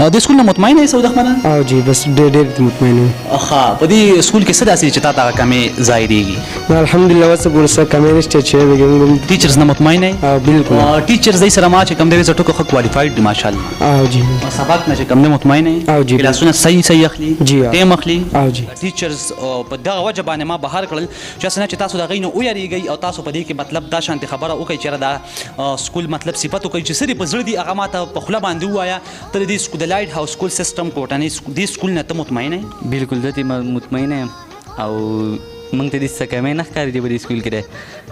د سکول نه مطمئن یې سعود احمد؟ او جی بس ډېر مطمئن یم. ښه په دې سکول کې څه داسې چې تا ته هغه کمې ظاهرېږي؟ الحمدلله اوس پورې څه کمې نشته چې موږ ټیچرز نه مطمئن یې؟ بالکل ټیچرز دی سره ما چې کوم دی زه ټکو ښه کوالیفاید دي ماشاءالله. او جی سبق نه چې کوم دی مطمئن یې؟ او جی کلاسونه صحیح اخلي؟ جی ټیم اخلي؟ او جی ټیچرز په دغه وجه باندې ما بهر کړل چې اسنه چې تاسو د غي نه ویریږئ او تاسو په دې کې مطلب دا شانتي خبره وکړئ چې دا سکول مطلب صفت وکړي چې سری په زړه دي هغه ماته په خله باندې وایا تر دې سکول د لایټ هاوس سکول سیستم کوټنی دې سکول نه ته مطمئن یې؟ بالکل زه مطمئن یم او موږ ته دې څه کمې نه ښکاري دی په دې سکول کې دی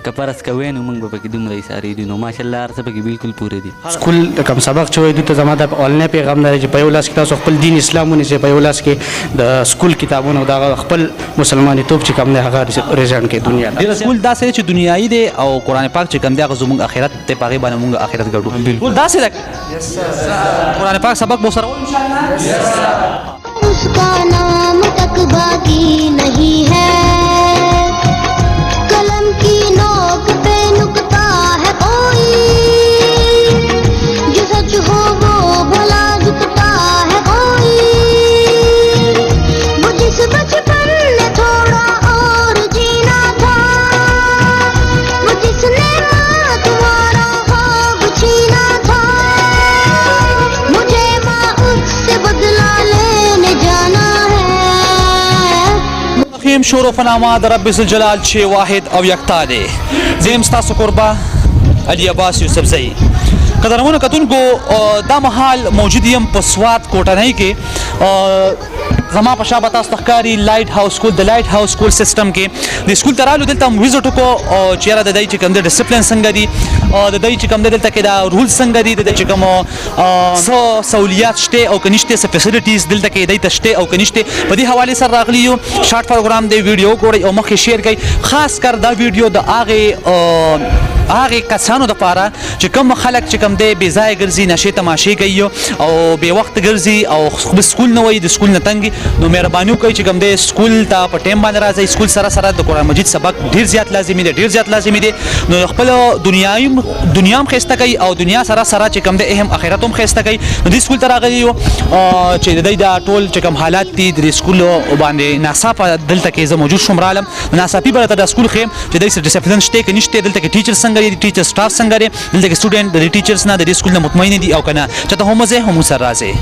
که فرض کوی نو موږ به پکې دومره ایسارې دي نو ماشاءالله هر څه پکې بالکل پوره دي. سکول د کوم سبق چې وایي دوی ته زما د اولنی پیغام دی چې په یو لاس کې تاسو خپل دین اسلام ونیسئ، په یو لاس کې د سکول کتابونه او د خپل مسلمانیتوب چې کوم دی هغه ریزن کړئ دنیا ته. سکول داسې دی چې دنیایي دی او قرآن پاک چې کوم دی هغه زموږ آخرت دی، په هغې باندې موږ آخرت ګټو. بالکل داسې ده قرآن پاک سبق به سره وایو انشاءالله. اس کا نام تک باقی نہیں ہے، قلم کی نوک پہ نکتا ہے کوئی، جو سچ ہو وہ بھلا جھکتا ہے کوئی، وہ جس بچپن میں تھوڑا اور جینا تھا، وہ جس نے ماں تمہارا خواب چھینا تھا، مجھے ماں اس سے بدلا لینے جانا ہے. خیم شور و فنامه در رب ذوالجلال چې واحد او یکتا دی. زیم ستاسو قربا علی عباس یوسف زئی. قدرمنو کتونکو دا مهال موجود یم په سوات کوټنۍ کې. زما په شا به تاسو ته ښکاري لایټ هاوس سکول د لایټ هاوس سکول سیسټم کې د سکول ته رالو دلته هم ویزټ وکړو چې یاره د دی چې کوم دی ډسپلین څنګه دي، د دی چې کوم دی دلته کې دا رول څنګه دي، د دی چې کوم څه سہولیات شته او که نشته، څه فیسلیټیز دلته کې دی ته شته او که نشته، په دې حوالې سره راغلي یو. شارټ پروګرام دی، ویډیو وګورئ او مخکې شیر کړئ. خاص کر دا ویډیو د هغې کسانو دپاره چې کوم خلک چې کوم دی بې ځایه ګرځي، نشې تماشې کوي او بې وخته ګرځي او خپل سکول نه وایي، د سکول نه تنګ نو مهرباني وکړئ چې کوم دی سکول ته په ټایم باندې راځئ. سکول سره سره د قرآن مجید سبق ډېر زیات لازمي دی، ډېر زیات لازمي دی. نو خپل دنیا هم ښایسته کوي او دنیا سره سره چې کوم دی هم آخرت هم ښایسته کوي. نو دې سکول ته راغلي یو چې د دی دا ټول چې کوم حالات دي د سکول باندې ناڅاپه دلته کې زه موجود شوم رالم. ناڅاپي به راته دا سکول ښیم چې دی سره ډسپلین شته که نشته، دلته کې ټیچر څنګه دي، ټیچر سټاف څنګه دی، دلته کې سټوډنټ د ټیچرز نه د دې سکول نه مطمئن دي او که نه. چېرته هم ځئ هم سره راځئ.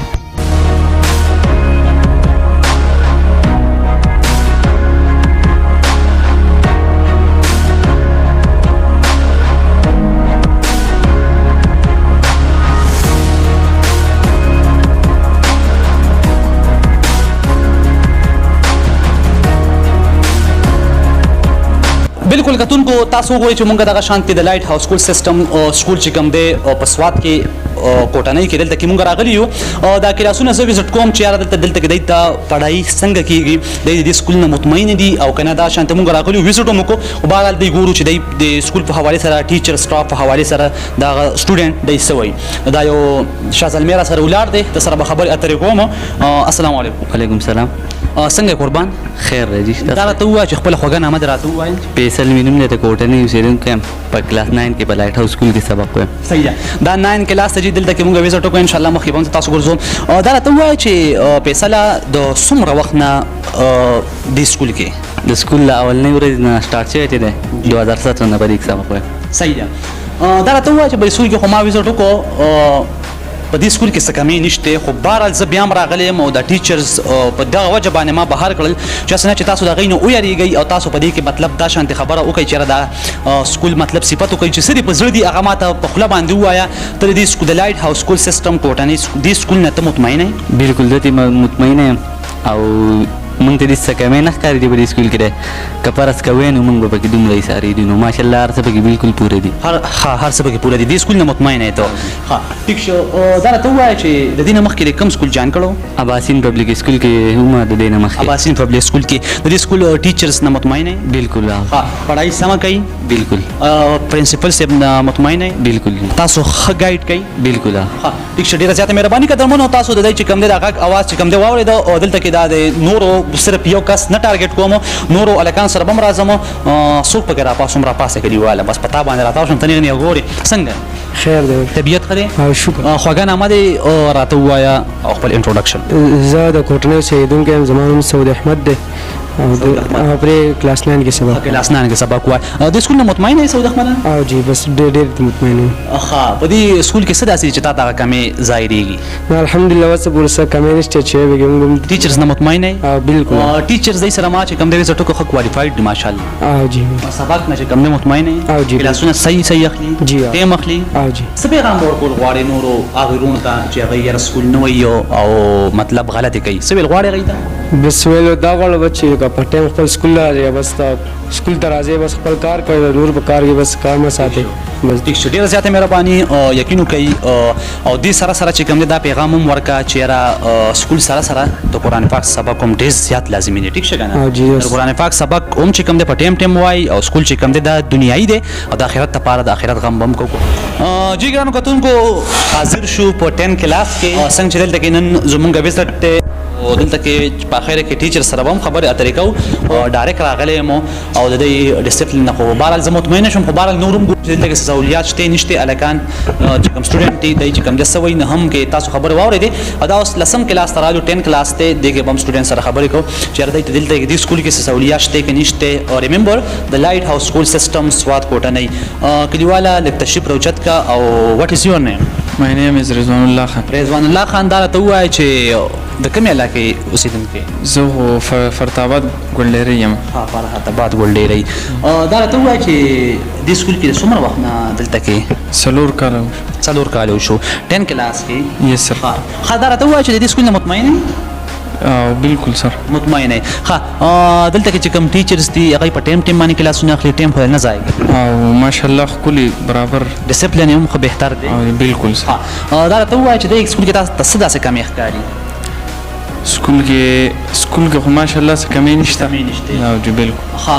بالکل کتونکو تاسو وګورئ چې مونږ دغه شانتي د لایټ هاوس سکول سیستم سکول چې کوم دی په سوات کې کوټنۍ کې دلته کې مونږ راغلي یو. دا کلاسونه زه وزټ کوم چې یاره دلته کې دی ته پړهایي څنګه کېږي، دی د دې سکول نه مطمئن دي او که نه. دا شانتي مونږ راغلي یو، وزټ هم وکړو او بهرحال دی ګورو چې دی د سکول په حوالې سره، ټیچر سټاف په حوالې سره، دغه سټوډنټ دی څه وایي. دا یو شاه زلمی را سره ولاړ دی، د سره به خبرې اترې کوم. السلام علیکم. وعلیکم السلام. څنګه قربان؟ خیر راځي. دا راته ووایه چې خپله خوږه نامه دې راته ووایه. فیصل مې نوم دی، د کوټنۍ اوسېدونکی یم، په کلاس 9 کې په لایټ هاوس سکول کې سبق وایم. صحیح ده. دا 9 کلاس ته چې دلته کې مونږ ویزټ وکړو انشاءالله مخکې به هم تاسو ګرځوم. دا راته ووایه چې فیصله د څومره وخت نه دې سکول کې؟ د سکول له اولنۍ ورځې نه سټارټ شوی چې دی 2017 نه به دې کې سبق وایم. صحیح ده. دا راته ووایه چې په دې سکول کې خو ما ویزټ وکړو، په دې سکول کې څه کمی نشته، خو بهرحال زه بیا هم راغلی یم او د ټیچرز په دغه وجه باندې ما بهر کړل چې اسنه چې تاسو د هغوی نه ویریږئ او تاسو په دې کې مطلب دا شانتې خبره وکړئ چې یاره دا سکول مطلب صفت وکړئ چې څه دې په زړه دي هغه ماته په خوله باندې ووایه. ته د دې سکول د لایټ هاوس سکول سیسټم کوټنۍ دې سکول نه ته مطمئن یې؟ بالکل زه مطمئن یم او موږ ته دې څه کمی نه ښکاري دی په دې سکول کې دی که فرض کوی نو موږ به پکې دومره ایسارې دي. نو ماشاءالله هر څه پکې بالکل پوره دي. هر څه پکې پوره دي. دې سکول نه مطمئن یې ته؟ ښه ټیک شو. دا راته ووایه چې د دې نه مخکې د کوم سکول جوین کړو؟ اباسین پبلک سکول کې هم د دې نه مخکې. اباسین پبلک سکول کې د دې سکول ټیچرز نه مطمئن یې؟ بالکل. پړهایي سمه کوي؟ بالکل. پرنسپل صاحب نه مطمئن یې؟ بالکل. تاسو ښه ګایډ کوي؟ بالکل. ټیک شو. ډېره زیاته مهرباني قدرمنو. تاسو د دې چې کوم دی د غږ اواز چې کوم دی واورېده او دلته کې دا د نورو صرف یو کس نه ټارګټ کوم، نورو الکان سره به هم راځم، څوک پکې راپاسوم راپاسې کړي واله بس په تا باندې راتاو شم. ته نېغ نېغ ګورې څنګه خیر دی. طبیعت ښه دی؟ او شکر. خوږه نامه دې راته ووایه او خپل انټروډکشن. زه د کوټنۍ اوسېدونکی یم. زما نوم سعود احمد دی او پرې کلاس 9 کې سبق. کلاس 9 کې سبق وایي. د سکول نه مطمئن یې سعود احمد؟ او جی بس ډېر مطمئن یم. ښه په دې سکول کې څه داسې چې تا ته هغه کمې ظاهرېږي؟ الحمدلله اوس پورې څه کمې نشته چې وګورم. ټیچرز نه مطمئن یې؟ بالکل. ټیچرز دی سره ما چې کوم دی زه ټکو ښه کوالیفاید دي ماشاءالله. او جی سبق نه چې کوم دی مطمئن یې؟ او جی کلاسونه صحیح اخلي؟ جی ټیم اخلي؟ او جی. څه پیغام ورکول غواړې نورو هغه وروڼو ته چې هغوی یاره سکول نه وایي او مطلب غلطې کوي؟ څه ویل غواړې هغوی ته؟ بس ویلو دا غواړم چې په ټایم خپل سکول راځي بس سکول ته راځي بس خپل کار کوي نور په کار کې بس کار مه ساتي بس. ټیک شو ډېره زیاته مهرباني یقین وکړئ او دې سره چې کوم دی دا پیغام هم ورکړه چې یاره سکول سره د قرآن پاک سبق هم ډېر زیات لازمي دی. ټیک شه که نه؟ د قرآن پاک سبق هم چې کوم دی په ټیم وایي او سکول چې کوم دی دا دنیایي دی او د آخرت لپاره د آخرت غم بم کوو. جی ګرانو کتونکو حاضر شو په 10 کلاس کې څنګه چې دلته کې نن زمونږ وزټ دی او دلته کې په اخره کې ټیچر سره هم خبرې اترې کوو ډایرکټ راغلی یم او د دې ډسپلین نه خو بهرحال زه مطمئنه شوم خو بهرحال نور هم دلته کې سہولیات شته نشته هلکان چې کوم سټوډنټ دي دی چې کوم د څه وایي نه هم کې تاسو خبرې واورېدې او دا اوس 10 کلاس ته راغلو 10 کلاس دی دې کې به هم سټوډنټ سره خبرې کوو چې یاره دی دلته کې دې سکول کې څه سہولیات شته که نشته او ریممبر د لایټ هاوس سکول سیسټم سوات کوټنۍ کلیواله لږ تشریف راوچت کا او واټ از یور نیم؟ My name is رضوان الله خان. رضوان الله خان دا راته ووایه چې د کومې علاقې اوسېدونکی؟ زه خو فرتاباد ګلډیری یم. فرتاباد ګلډیری. دا راته ووایه چې دې سکول کې د څومره وخت نه دلته کې؟ 4 کاله. 4 کاله وشو 10 کلاس کې؟ یس سر. ښه دا راته ووایه چې د دې سکول نه مطمئن یې؟ بالکل سر مطمئن یې. ښه دلته کې چې کوم ټیچرز دي هغوی په ټیم باندې کلاسونه اخلي ټیم خو نه ضایع کوي او ماشاءالله ښکلي برابر ډسپلین هم خو بهتر دی؟ بالکل سر. دا راته ووایه چې دې سکول کې تاسو ته څه داسې کمې ښکاري؟ سکول کې خو ماشاءالله څه کمې نشته. او جی بالکل. ښه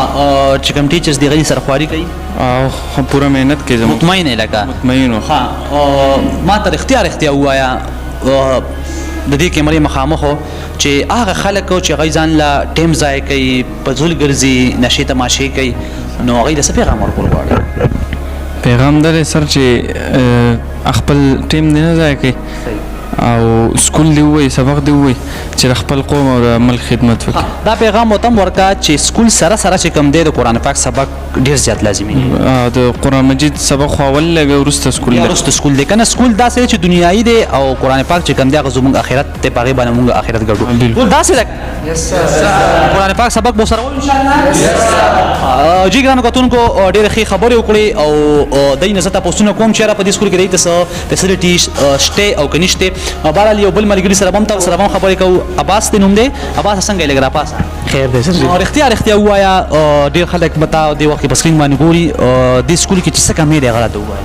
چې کوم ټیچرز دي هغوی سره خواري کوي؟ او پوره محنت کوي زموږ. مطمئن یې لکه؟ مطمئن وم. ښه ما ته رښتیا ووایه د دې کیمرې مخامخ چې هغه خلک چې هغوی ځان له ټیم ضایع کوي په زول ګرځي نشې تماشې کوي نو هغوی له څه پیغام ورکول غواړي؟ پیغام دا دی سر چې خپل ټیم دې نه ضایع کوي او سکول دی ووایي سبق دی ووایي چې د خپل قوم او د ملک خدمت وکړي. دا پیغام ورته هم ورکړه چې سکول سره چې کوم دی د قرآن پاک سبق ډېر زیات لازمي دی. د قرآن مجید سبق خو اول لږ وروسته سکول دی. وروسته سکول دی که نه سکول داسې دی چې دنیایي دی او قرآن پاک چې کوم دی هغه زموږ آخرت دی په هغې باندې موږ آخرت ګډو. ټول داسې ده قرآن پاک سبق به ورسره وایو انشاءالله. جی ګرانو کتونکو ډېرې ښې خبرې وکړې او دوی نه زه تپوسونه کوم چې یاره په دې سکول کې دوی ته څه فیسلیټي شته او که نشته. بهرحال یو بل ملګري سره به هم تاسو سره به هم خبرې کوو. عباس دې نوم دی؟ عباس څنګه یې لږ راپاسه؟ خیر دی سر. رښتیا ووایه ډېر خلک به تا دې وخت کې په سکرین باندې ګوري دې سکول کې چې څه کمې دی هغه راته ووایه.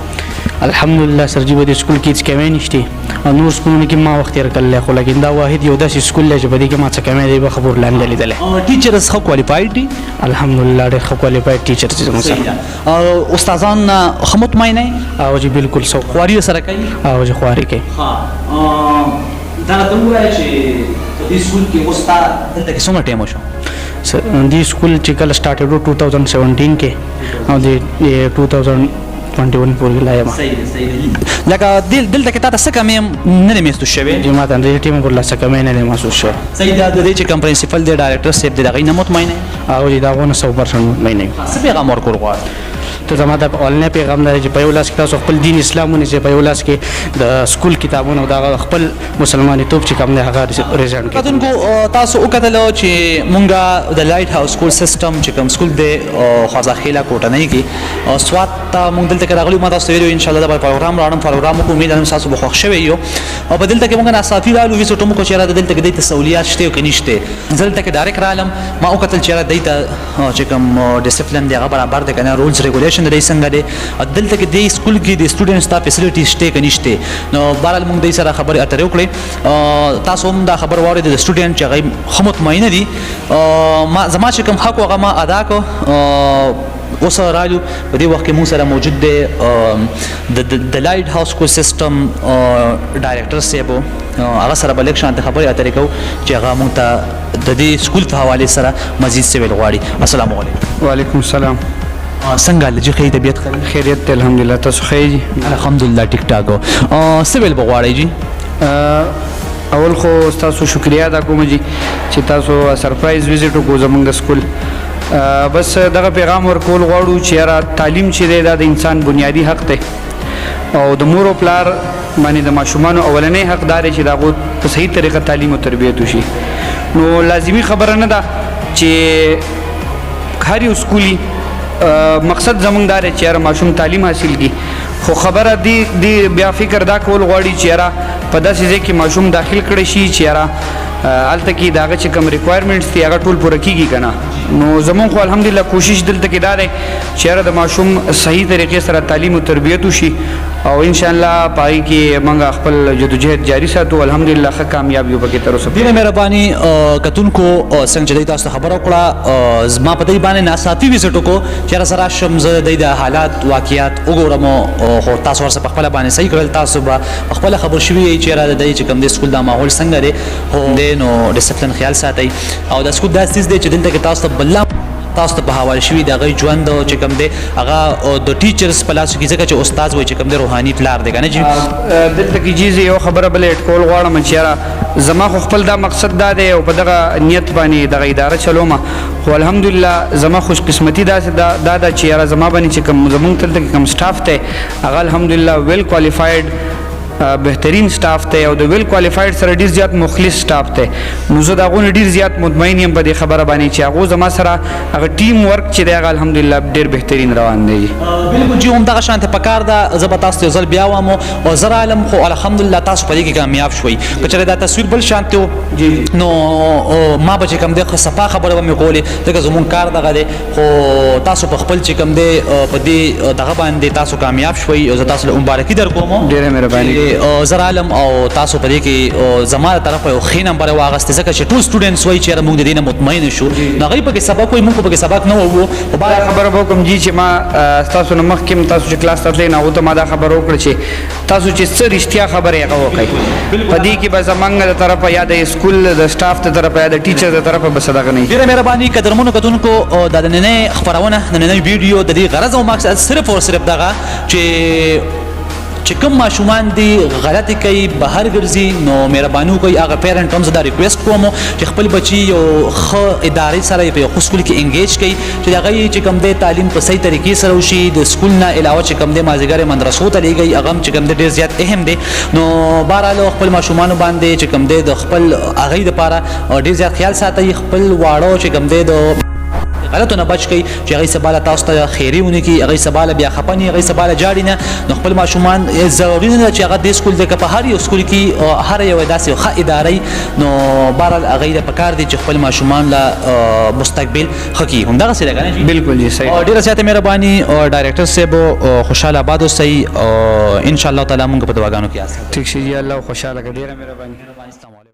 الحمدلله سر جی په دې سکول کې هېڅ کمی نشته او نور سکولونو کې ما وخت تېر کړلی خو لیکن دا واحد یو داسې سکول دی چې په دې کې ما څه کمی دی به خبر لاندې لیدلی. ټیچرز ښه کوالیفاید دي؟ الحمدلله ډېر ښه کوالیفاید ټیچرز دي زموږ سره. استادان ښه مطمئن یې؟ او جی بالکل سو خواري سره کوي؟ او جی خواري کوي. دا راته ووایه چې په دې سکول کې اوس تا دلته کې څومره ټایم وشو؟ دې سکول چې کله سټارټ وو 2017 کې او د 2021 پورې لا یم. لکه دلته کې تا ته څه کمې نه دی محسوس شوې؟ جی ما ته دې ټیم پر لا څه کمې نه دی محسوس شوی. صحیح ده د دې چې کوم پرنسپل دی ډایرکټر صاحب دی د هغوی نه مطمئن یې؟ او جی د هغو نه 100% مطمئن یم. څه پیغام ورکول غواړې؟ ته زما د اولنی پیغام دی چې په یو لاس کې تاسو خپل دین اسلام ونیسئ په یو لاس کې د سکول کتابونه او د هغه خپل مسلمانیتوب چې کوم دی هغه ریزنټ کړئ. کتونکو تاسو وکتل چې مونږ د لایټ هاوس سکول سیسټم چې کوم سکول دی خوازاخیله کوټنۍ کې سوات ته مونږ دلته کې راغلي ما تاسو ته ویلي انشاءالله دا به پروګرام راوړم وکړو امید لرم ستاسو به خوښ شوی یو او په دلته کې مونږ ناڅاپي رالو ویزټ هم وکړو چې یاره دلته کې دوی ته سہولیات شته او که نشته. زه دلته کې ډایرکټ رالم ما وکتل چې یاره دوی ته چې کوم ډسپلین دی هغه برابر دی که نه رولز ریګولیشن د دوی څنګه دی دلته کې دې سکول کې د سټوډنټس ته فیسلیټي شته که نشته. نو بهرحال مونږ دوی سره خبرې اترې وکړې تاسو هم دا خبر واورېد د سټوډنټ چې هغوی ښه مطمئنه دي زما چې کوم حق و هغه ما ادا کړو. اوس رالو په دې وخت کې مونږ سره موجود دی د لایټ هاوس سکول سیسټم ډایرکټر صاحب هغه سره به لږ شانته خبرې اترې کوو چې هغه مونږ ته د دې سکول په حوالې سره مزید څه ویل غواړي. السلام علیکم. وعلیکم السلام. څنګه لږه ښه طبیعت ښه خیریت ته الحمدلله. تاسو ښه یې جی؟ الحمدلله ټیک ټاک. څه ویل به غواړئ جی؟ اول خو تاسو شکریا ادا کوم جی چې تاسو سرپرایز وزټ وکړو زمونږ سکول. بس دغه پیغام ورکول غواړو چې یاره تعلیم چې دی دا د انسان بنیادي حق دی او د مور او پلار باندې د ماشومانو اولنی حق دا دی چې د هغو په صحیح طریقه تعلیم او تربیت وشي. نو لازمي خبره نه ده چې هر یو سکولي مقصد زمونږ دا دی چې یاره ماشوم تعلیم حاصل کړي، خو خبره دی بیا فکر دا کول غواړي چې یاره په داسې ځای کې ماشوم داخل کړی شي چې یاره هلته کې د هغه چې کوم ریکوایرمنټس دي هغه ټول پوره کېږي که نه. نو زمونږ خو الحمدلله کوشش دلته کې دا دی چې یاره د ماشوم صحیح طریقې سره تعلیم او تربیت وشي او انشاءالله په هغې کې موږ خپل جدوجهد جاري ساتو. الحمدلله ښه کامیاب یو پکې تر اوسه. ډېره مهرباني کتونکو. څنګه چې دوی تاسو ته خبره وکړه زما په دوی باندې ناڅاپي وزټ وکړو چې یاره زه راشم زه د دوی د حالات واقعیات وګورم خو تاسو ورسره په خپله باندې صحیح کړل. تاسو به په خپله خبر شوي یئ چې یاره د دوی چې کوم دی سکول دا ماحول څنګه دی خو نو ډسپلن خیال ساتئ او دا سکول داسې څیز دی چې دلته کې تاسو ته بل تاسو ته په حواله شوي د هغوی ژوند چې کوم دی هغه د ټیچرز په لاس کې ځکه چې استاد وایي چې کوم دی روحاني پلار دی که نه جي. دلته کې جي زه یو خبره بله اډ کول غواړم چې یاره زما خو خپل دا مقصد دا دی او په دغه نیت باندې دغه اداره چلوم خو الحمدلله زما خوش قسمتي دا ده چې یاره زما باندې چې کوم زمونږ دلته کې کوم سټاف دی هغه الحمدلله ویل کوالیفاید بهترین سټاف دی او د ویل کوالیفاید سره ډېر زیات مخلص سټاف دی. نو زه د هغو نه ډېر زیات مطمئن یم په دې خبره باندې چې هغو زما سره هغه ټیم ورک چې دی هغه الحمدلله ډېر بهترین روان دی. بلکل جي همدغه شانتې پکار ده. زه به تاسو ته یو ځل بیا وایم او زه رالم خو الحمدلله تاسو په دې کې کامیاب شوئ. که چېرې دا تصویر بل شانتې و نو ما به چې کوم دی صفا خبره به مې کولې ځکه زمونږ کار دغه دی خو تاسو په خپل چې کوم دی په دې دغه باندې تاسو کامیاب شوئ او زه تاسو له مبارکي در کوم. ډېره مهرباني. زه رالم او تاسو په دې کې زما د طرفه یو ښې نمبر یې واخیستې ځکه چې ټول سټوډنټس وایي چې یاره موږ د دې نه مطمئن شو نو هغوی پکې سبق وایي موږ خو پکې سبق نه ووو. دا خبره به وکړم جي چې ما ستاسو نه مخکې هم تاسو چې کلاس ته تلئ نو هغو ته ما دا خبره وکړه چې تاسو چې څه رښتیا خبرې هغه وکړئ. په دې کې به زموږ د طرفه یا د سکول د سټاف د طرفه یا د ټیچر د طرفه به څه دغه نه وي. ډېره مهرباني قدرمنو کتونکو. دا د نننۍ خپرونه نننۍ ویډیو د دې غرض او مقصد صرف او صرف دغه چې کوم ماشومان دي غلطي کوي بهر ګرځي نو مهرباني وکړئ هغه پیرنټ هم زه دا ریکویسټ کوم چې خپل بچي یو ښه ادارې سره په یو ښه سکول کې انګیج کړي چې د هغوی چې کوم دی تعلیم په صحیح طریقې سره وشي. د سکول نه علاوه چې کوم دی مازدیګر مدرسو ته لیږئ هغه هم چې کوم دی ډېر زیات اهم دی. نو بهرحال خپل ماشومانو باندې چې کوم دی د خپل هغوی دپاره ډېر زیات خیال ساتئ. خپل واړه چې کوم دی د غلطو نه بچ کړئ چې هغوی سبا له تاسو ته خیري ونه کړي هغوی سبا له بیا خفه نه هغوی سبا له جاړي نه. نو خپل ماشومان ضروري نه ده چې هغه دې سکول دی که په هر یو سکول کې هر یو داسې یو ښه ادارې نو بهرحال هغوی ته پکار دي چې خپل ماشومان له مستقبل ښه کړي. همدغسې ده که نه جي؟ بلکل جي صحیح. ډېره زیاته مهرباني ډایرکټر صاحب خوشحاله آباد اوسئ او انشاءالله تعالی موږ په دعاګانو کې یاد ساتو. ٹھیک شي جي الله خوشحاله کړه. ډېره مهرباني.